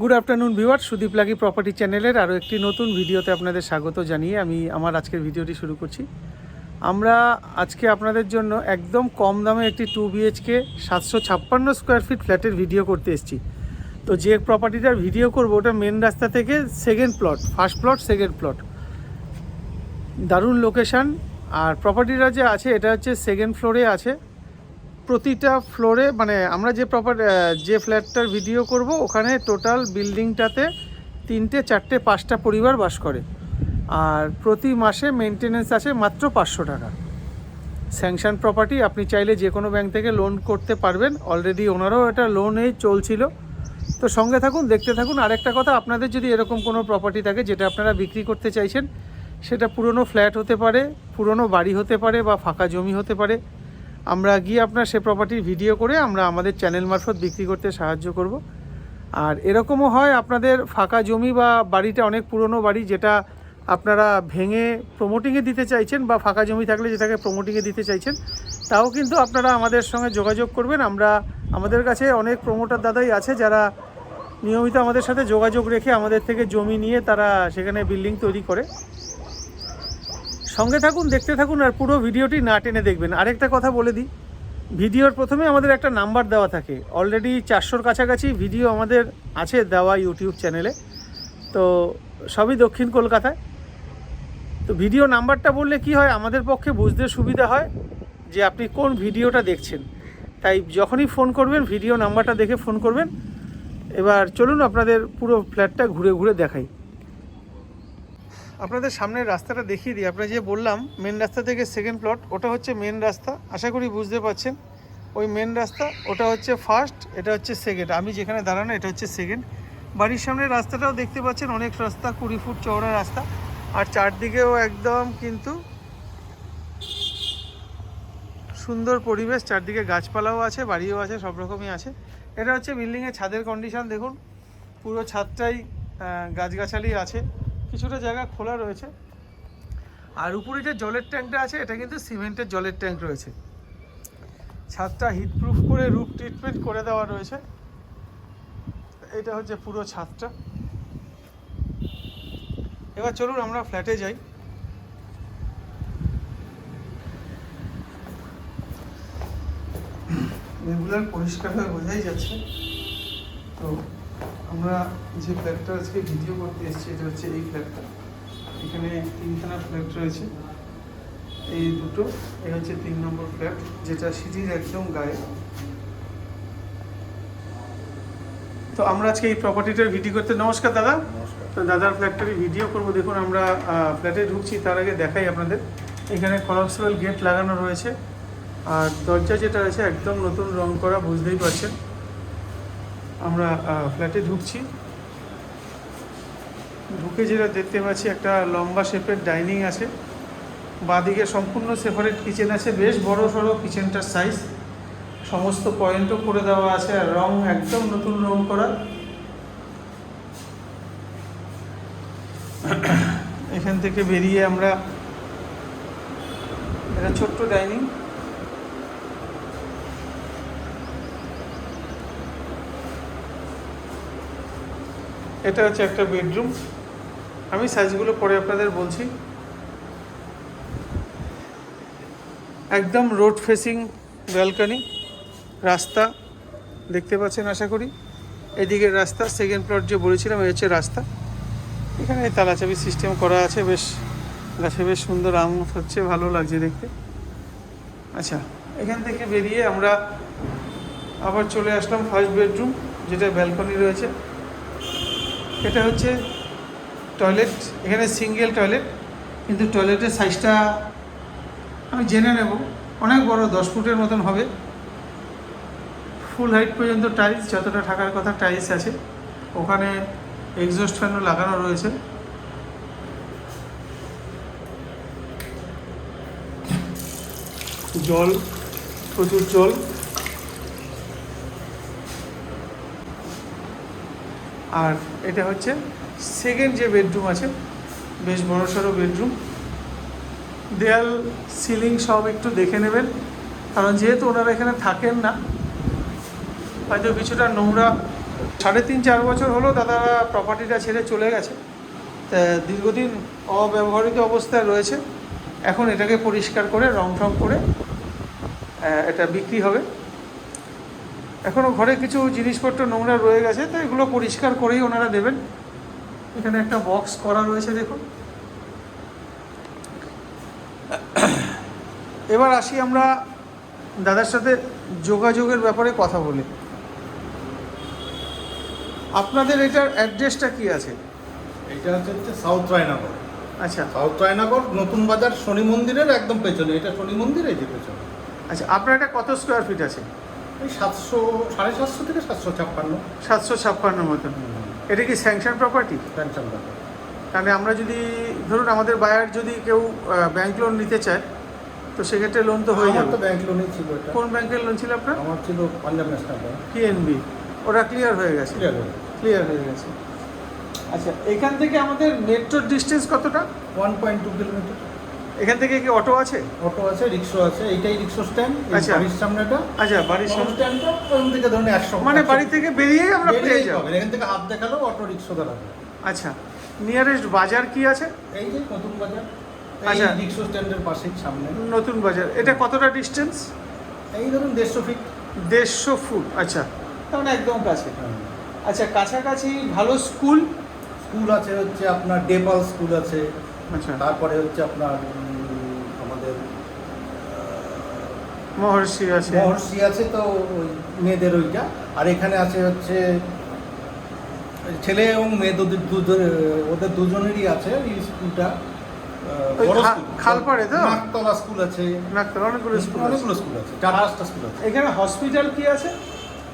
Good afternoon viewer, Sudip লাগি property চ্যানেলের আরও একটি নতুন ভিডিওতে আপনাদের স্বাগত জানিয়ে আমি আমার আজকের ভিডিওটি শুরু করছি। আমরা আজকে আপনাদের জন্য একদম কম দামে একটি 2 বিএইচকে 756 স্কোয়ার ফিট ফ্ল্যাটের ভিডিও করতে এসেছি। তো যে প্রপার্টিটার ভিডিও করব ওটা মেন রাস্তা থেকে second plot, first plot second plot, দারুণ লোকেশান। আর প্রপার্টিটা যে আছে এটা হচ্ছে সেকেন্ড ফ্লোরে আছে। প্রতিটা ফ্লোরে মানে আমরা যে ফ্ল্যাটটার ভিডিও করব ওখানে টোটাল বিল্ডিংটাতে 3টে 4টে 5টা পরিবার বাস করে। আর প্রতি মাসে মেনটেনেন্স আছে মাত্র 500 টাকা। স্যাংশন প্রপার্টি, আপনি চাইলে যে কোনো ব্যাংক থেকে লোন করতে পারবেন। অলরেডি ওনারাও এটা লোনেই চলছিল। তো সঙ্গে থাকুন, দেখতে থাকুন। আরেকটা কথা, আপনাদের যদি এরকম কোনো প্রপার্টি থাকে যেটা আপনারা বিক্রি করতে চাইছেন, সেটা পুরনো ফ্ল্যাট হতে পারে, পুরনো বাড়ি হতে পারে, বা ফাঁকা জমি হতে পারে, আমরা গিয়ে আপনার সে প্রপার্টির ভিডিও করে আমরা আমাদের চ্যানেল মারফত বিক্রি করতে সাহায্য করব। আর এরকমও হয় আপনাদের ফাঁকা জমি বা বাড়িটা অনেক পুরনো বাড়ি, যেটা আপনারা ভেঙে প্রমোটিংয়ে দিতে চাইছেন, বা ফাঁকা জমি থাকলে যেটাকে প্রমোটিংয়ে দিতে চাইছেন, তাও কিন্তু আপনারা আমাদের সঙ্গে যোগাযোগ করবেন। আমাদের কাছে অনেক প্রমোটার দাদাই আছে যারা নিয়মিত আমাদের সাথে যোগাযোগ রেখে আমাদের থেকে জমি নিয়ে তারা সেখানে বিল্ডিং তৈরি করে। সঙ্গে থাকুন, দেখতে থাকুন, আর পুরো ভিডিওটি না টেনে দেখবেন। আরেকটা কথা বলে দিই, ভিডিওর প্রথমে আমাদের একটা নাম্বার দেওয়া থাকে। অলরেডি 400-র কাছাকাছি ভিডিও আমাদের আছে দেওয়া ইউটিউব চ্যানেলে, তো সবই দক্ষিণ কলকাতায়। তো ভিডিও নাম্বারটা বললে কি হয়, আমাদের পক্ষে বুঝতে সুবিধা হয় যে আপনি কোন ভিডিওটা দেখছেন। তাই যখনই ফোন করবেন ভিডিও নাম্বারটা দেখে ফোন করবেন। এবার চলুন আপনাদের পুরো ফ্ল্যাটটা ঘুরে ঘুরে দেখাই। আপনাদের সামনের রাস্তাটা দেখিয়ে দিই। আপনারা যে বললাম মেন রাস্তা থেকে সেকেন্ড প্লট, ওটা হচ্ছে মেন রাস্তা। আশা করি বুঝতে পারছেন, ওই মেন রাস্তা, ওটা হচ্ছে ফার্স্ট, এটা হচ্ছে সেকেন্ড। আমি যেখানে দাঁড়ানো এটা হচ্ছে সেকেন্ড। বাড়ির সামনের রাস্তাটাও দেখতে পাচ্ছেন, অনেক রাস্তা, 20 ফুট চওড়া রাস্তা। আর চারদিকেও একদম কিন্তু সুন্দর পরিবেশ, চারদিকে গাছপালাও আছে, বাড়িও আছে, সব রকমই আছে। এটা হচ্ছে বিল্ডিংয়ের ছাদের কন্ডিশন। দেখুন পুরো ছাদটাই গাছগাছালি আছে, কিছুটা জায়গা খোলা রয়েছে। আর উপরে যে জলের ট্যাঙ্কটা আছে এটা কিন্তু সিমেন্টের জলের ট্যাঙ্ক রয়েছে। ছাদটা হিটপ্রুফ করে রুফ ট্রিটমেন্ট করে দেওয়া রয়েছে। এটা হচ্ছে পুরো ছাদটা। এবার চলুন আমরা ফ্ল্যাটে যাই। রেগুলার পরিষ্কার হয়ে বোঝাই যাচ্ছে। তো আমরা যে ফ্ল্যাটটা আজকে ভিডিও করতে এসেছি এটা হচ্ছে এই ফ্ল্যাটটা। এখানে 3খানা ফ্ল্যাট রয়েছে, এই দুটো, এই হচ্ছে 3 নম্বর ফ্ল্যাট, যেটা সিটির একদম গায়ে। তো আমরা আজকে এই প্রপার্টিটার ভিডিও করতে, নমস্কার দাদা। তো দাদার ফ্ল্যাটটারই ভিডিও করব। দেখুন আমরা ফ্ল্যাটে ঢুকছি, তার আগে দেখাই আপনাদের। এখানে কলাপসিবল গেট লাগানো রয়েছে, আর দরজা যেটা আছে একদম নতুন রং করা, বুঝতেই পারছেন। আমরা ফ্ল্যাটে ঢুকছি, ঢুকে যেটা দেখতে পাচ্ছি একটা লম্বা শেপের ডাইনিং আছে, বাঁদিকে সম্পূর্ণ সেপারেট কিচেন আছে, বেশ বড় সড়ো কিচেনটার সাইজ, সমস্ত পয়েন্টও করে দেওয়া আছে, আর রং একদম নতুন রং করা। এখান থেকে বেরিয়ে আমরা, এটা ছোট্ট ডাইনিং, এটা হচ্ছে একটা বেডরুম। আমি সাইজগুলো পরে আপনাদের বলছি। একদম রোড ফেসিং ব্যালকনি, রাস্তা দেখতে পাচ্ছেন আশা করি। এদিকে রাস্তা, সেকেন্ড প্লট যে বলেছিলাম এই হচ্ছে রাস্তা। এখানে তালাচাবি সিস্টেম করা আছে, বেশ গাছে বেশ সুন্দর আম হচ্ছে, ভালো লাগছে দেখতে। আচ্ছা, এখান থেকে বেরিয়ে আমরা আবার চলে আসলাম ফার্স্ট বেডরুম, যেটা ব্যালকনি রয়েছে। এটা হচ্ছে টয়লেট, এখানে সিঙ্গেল টয়লেট, কিন্তু টয়লেটের সাইজটা আমি জেনে নেব। অনেক বড়, 10 ফুটের মতন হবে। ফুল হাইট পর্যন্ত টাইলস, যতটা থাকার কথা টাইলস আছে। ওখানে এক্সস্ট ফ্যানও লাগানো রয়েছে। জল, প্রচুর জল। আর এটা হচ্ছে সেকেন্ড যে বেডরুম আছে, বেশ বড় সড়ো বেডরুম। দেয়াল, সিলিং সব একটু দেখে নেবেন, কারণ যেহেতু ওনারা এখানে থাকেন না, হয়তো কিছুটা নোংরা 3.5-4 বছর হলো দাদা প্রপার্টিটা ছেড়ে চলে গেছে। তা দীর্ঘদিন অব্যবহৃত অবস্থায় রয়েছে। এখন এটাকে পরিষ্কার করে রং করে এটা বিক্রি হবে। এখনও ঘরে কিছু জিনিসপত্র নোংরা রয়ে গেছে, তো এগুলো পরিষ্কার করেই ওনারা দেবেন। এখানে একটা বক্স করা রয়েছে দেখুন। এবার আসি আমরা দাদার সাথে যোগাযোগের ব্যাপারে কথা বলি। আপনাদের এটার অ্যাড্রেসটা কি আছে? এটা হচ্ছে সাউথ রায়নগর। আচ্ছা, সাউথ রায়নগর নতুন বাজার শনি মন্দিরের একদম পেছনে। এটা শনি মন্দির, এই যে পেছনে। আচ্ছা, আপনার এটা কত স্কোয়ার ফিট আছে? এই 700 থেকে 756। 756 মতন। এটা কি স্যাংশন প্রপার্টি? পেনশন ব্যাপার। তাহলে আমরা যদি ধরুন আমাদের বায়ার যদি কেউ ব্যাংক লোন নিতে চায়, তো সেক্ষেত্রে লোন তো হয়ে আমার যাবে। তো ব্যাংক লোনই ছিল এটা। কোন ব্যাংকের লোন ছিল আপনার? আমার ছিল পাঞ্জাব ন্যাশনাল ব্যাংক। পিএনবি। ওটা ক্লিয়ার হয়ে গেছে? ক্লিয়ার হয়ে গেছে। আচ্ছা, এখান থেকে আমাদের মেট্রোর ডিস্টেন্স কতটা? 1.2 কিলোমিটার। এখান থেকে কি অটো আছে? অটো আছে, রিক্সা আছে। এইটাই রিক্সা স্ট্যান্ড। আচ্ছা। বাড়ির সামনেটা। আচ্ছা, বাড়ির সামনে স্ট্যান্ডটা ওখান থেকে ধরুন 100, মানে বাড়ি থেকে বেরিয়েই আমরা পেয়ে যাব। এখান থেকে হাত দেখালেও অটো রিক্সা দাঁড়াবে। আচ্ছা, নিয়ারেস্ট বাজার কি আছে? এই যে নতুন বাজার। আচ্ছা, এই রিক্সা স্ট্যান্ডের পাশেই সামনে নতুন বাজার। এটা কতটা ডিস্টেন্স? এই ধরুন 150 ফিট। 150 ফুট। আচ্ছা, তার মানে একদম কাছে। আচ্ছা, কাছাকাছি ভালো স্কুল আছে হচ্ছে আপনার ডেপাল স্কুল আছে। আচ্ছা, তারপরে হচ্ছে আপনার আমাদের মহর্ষি আছে তো ওই মেয়েদের ওইটা। আর এখানে আছে হচ্ছে ছেলে এবং মেয়ে ওদের দুজনেরই আছে এই স্কুলটা। খালপাড়ে তো নাকতলা স্কুল আছে। নাকতলা অনেকগুলো স্কুল আছে, 4-5টা স্কুল আছে। এখানে হসপিটাল কি আছে?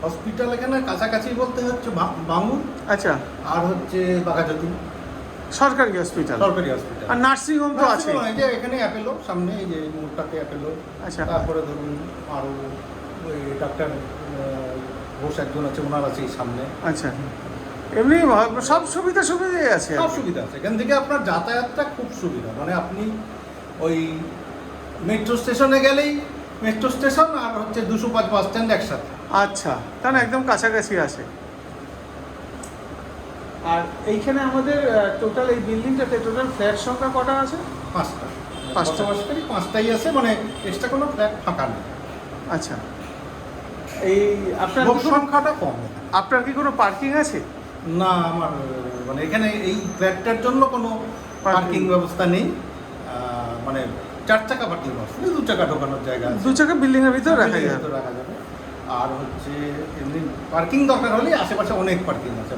হসপিটাল এখানে কাছাকাছি বলতে হচ্ছে বাঙুর। আচ্ছা, আর হচ্ছে বাঘাযতীন সরকারি হসপিটাল। আর নার্সিং হোম তো আছে। এই যে এখানে অ্যাপেলো সামনে, এই যে মোড়টাতে অ্যাপেলো। আচ্ছা, তারপরে ধরুন আরও ওই ডাক্তার ঘোষ একজন আছে, ওনার আছে এই সামনে। আচ্ছা, এমনি সব সুবিধাই আছে। সব সুবিধা আছে। এখান থেকে আপনার যাতায়াতটা খুব সুবিধা। মানে আপনি ওই মেট্রো স্টেশনে গেলেই মেট্রো স্টেশন আর হচ্ছে 205 বাস স্ট্যান্ড একসাথে। আচ্ছা, তাহলে একদম কাছাকাছি আছে। আর এইখানে আমাদের টোটাল এই বিল্ডিংটাতে টোটাল ফ্ল্যাট সংখ্যা কটা আছে? 5টা। বসবাসকারী 5টাই আছে, মানে এক্সট্রা কোনো ফ্ল্যাট ফাঁকা নেই। আচ্ছা, এই আপনার লোক সংখ্যাটা কম। আপনার কি কোনো পার্কিং আছে? না, আমার মানে এখানে এই ফ্ল্যাটটার জন্য কোনো পার্কিং ব্যবস্থা নেই। মানে 4 চাকা পার্কিং ব্যবস্থা, 2 চাকা ঢোকানোর জায়গা আছে। 2 চাকা বিল্ডিংয়ের ভিতর রাখা যাবে। আর হচ্ছে এমনি পার্কিং দরকার হলে আশেপাশে অনেক পার্কিং আছে,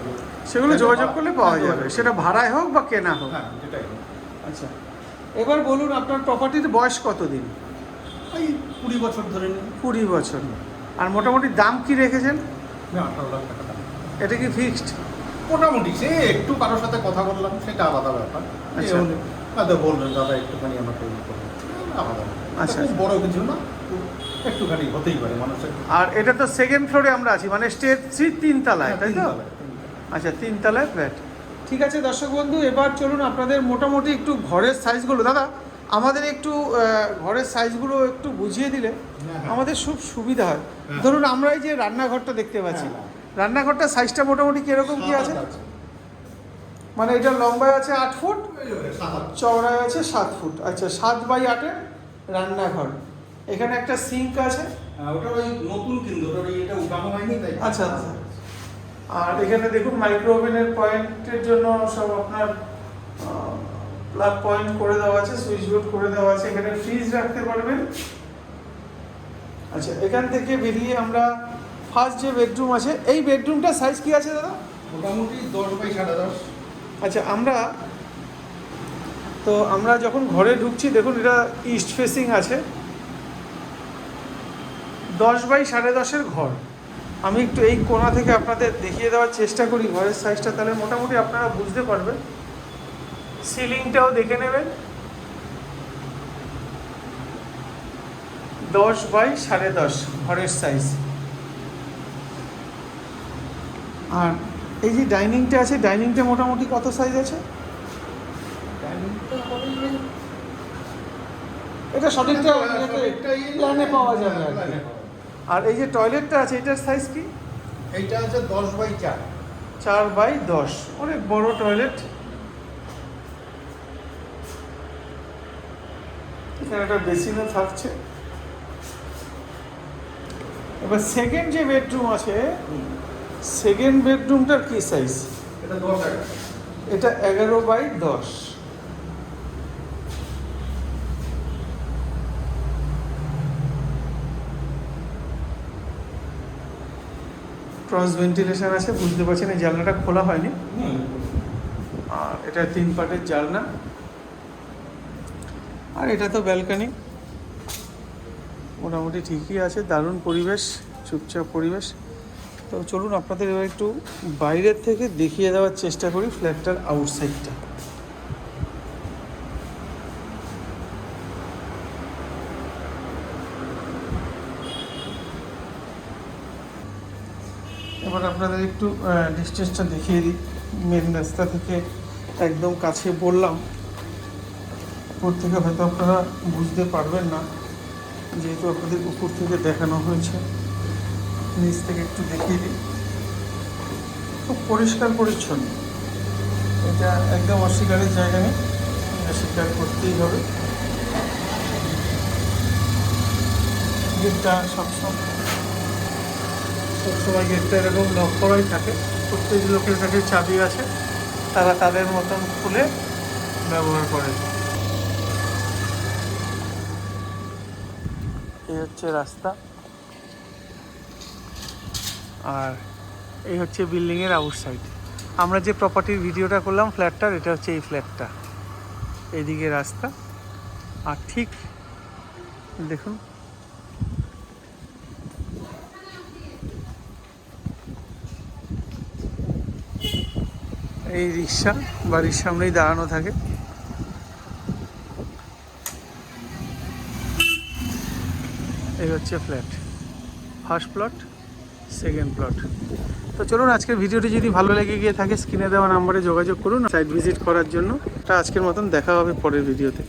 সেগুলো যোগাযোগ করলে পাওয়া যাবে, সেটা ভাড়ায় হোক বা কেনা হোক। হ্যাঁ, যেটাই। আচ্ছা, এবার বলুন আপনার প্রপার্টির বয়স কতদিন? ওই 20 বছর ধরে নিন। 20 বছর। আর মোটামুটি দাম কি রেখেছেন? 18 লাখ টাকা দাম। এটা কি ফিক্সড? মোটামুটি সে একটু কারোর সাথে কথা বললাম, সেটা আলাদা ব্যাপার। আচ্ছা, হয়তো বললেন দাদা একটুখানি আমাকে আলাদা। আচ্ছা, খুব বড় কিছু না, একটুখানি হতেই পারে মানুষের। আর এটা তো সেকেন্ড ফ্লোরে আমরা আছি, মানে স্টেজ 3 তলায়, তাই তো? আচ্ছা, 3 তলায় ফ্ল্যাট। ঠিক আছে দর্শক বন্ধু, এবার চলুন আপনাদের মোটামুটি একটু ঘরের সাইজগুলো, দাদা আমাদের একটু ঘরের সাইজগুলো একটু বুঝিয়ে দিলে আমাদের খুব সুবিধা হয়। ধরুন আমরা এই যে রান্নাঘরটা দেখতে পাচ্ছি, রান্নাঘরটার সাইজটা মোটামুটি কীরকম কী আছে? মানে এটা লম্বায় আছে 8 ফুট, চওড়ায় আছে 7 ফুট। আচ্ছা, 7 বাই 8-এর রান্নাঘর। এখানে একটা সিঙ্ক আছে। ওটা ওই নতুন কিন্তু ওটা এটা উঠানো হয়নি তাই। আচ্ছা, আচ্ছা। আর এখানে দেখুন মাইক্রো ওভেনের পয়েন্টের জন্য সব আপনার প্লাগ পয়েন্ট করে দেওয়া আছে, সুইচ বোর্ড করে দেওয়া আছে। এখানে ফ্রিজ রাখতে পারবেন। আচ্ছা, এখান থেকে বেরিয়ে আমরা ফার্স্ট যে বেডরুম আছে, এই বেডরুমটার সাইজ কি আছে দাদা? মোটামুটি 10 বাই 10.5। আচ্ছা, আমরা যখন ঘরে ঢুকছি দেখুন এটা ইস্ট ফেসিং আছে, 10 বাই 10.5-এর ঘর। আমি একটু এই কোণা থেকে আপনাদের দেখিয়ে দেওয়ার চেষ্টা করি ঘরের সাইজটা, তাহলে মোটামুটি আপনারা বুঝতে পারবেন। সিলিংটাও দেখে নেবেন, 10 বাই 10.5 ঘরের সাইজ। আর এই যে ডাইনিংটা আছে, ডাইনিংটা মোটামুটি কত সাইজ আছে? এটা সঠিকটা প্ল্যানে পাওয়া যাবে। আর এই যে টয়লেটটা আছে, এটার সাইজ কি? এইটা আছে 10 বাই 4। 4/10, অনেক বড় টয়লেট। এখানে একটা বেসিনও থাকছে। এবার সেকেন্ড যে বেডরুম আছে, সেকেন্ড বেডরুমটার কি সাইজ? এটা 10 এটা 11/10। ক্রস ভেন্টিলেশন আছে, বুঝতে পারছেন এই জানলাটা খোলা হয়নি। আর এটা 3 পার্টের জানলা। আর এটা তো ব্যালকনি, মোটামুটি ঠিকই আছে, দারুণ পরিবেশ, চুপচাপ পরিবেশ। তো চলুন আপনাদের এবার একটু বাইরের থেকে দেখিয়ে দেওয়ার চেষ্টা করি ফ্ল্যাটটার আউটসাইডটা। এবার আপনাদের একটু ডিস্টেন্সটা দেখিয়ে দিই। মেন রাস্তা থেকে একদম কাছে বললাম, উপর থেকে হয়তো আপনারা বুঝতে পারবেন না, যেহেতু আপনাদের উপর থেকে দেখানো হয়েছে। নিচ থেকে একটু দেখিয়ে দিই, খুব পরিষ্কার পরিচ্ছন্ন। এটা একদম অস্বীকারের জায়গা নেই, এটা স্বীকার করতেই হবে। গেটটা সবসময় গেটটা এরকম লক করাই থাকে। প্রত্যেক লোকের কাছে চাবি আছে, তারা তাদের মতন খুলে ব্যবহার করে। এই হচ্ছে রাস্তা, আর এই হচ্ছে বিল্ডিংয়ের আউটসাইড। আমরা যে প্রপার্টির ভিডিওটা করলাম ফ্ল্যাটটার, এটা হচ্ছে এই ফ্ল্যাটটা। এইদিকে রাস্তা, আর ঠিক দেখুন এই রিক্সা বাড়ির সামনেই দাঁড়ানো থাকে। এই হচ্ছে flat, first plot, second plot. তো চলুন আজকের ভিডিওটি যদি ভালো লেগে গিয়ে থাকে, স্ক্রিনে দেওয়া নাম্বারে যোগাযোগ করুন সাইট ভিজিট করার জন্য। তা আজকের মতন দেখা হবে পরের ভিডিওতে।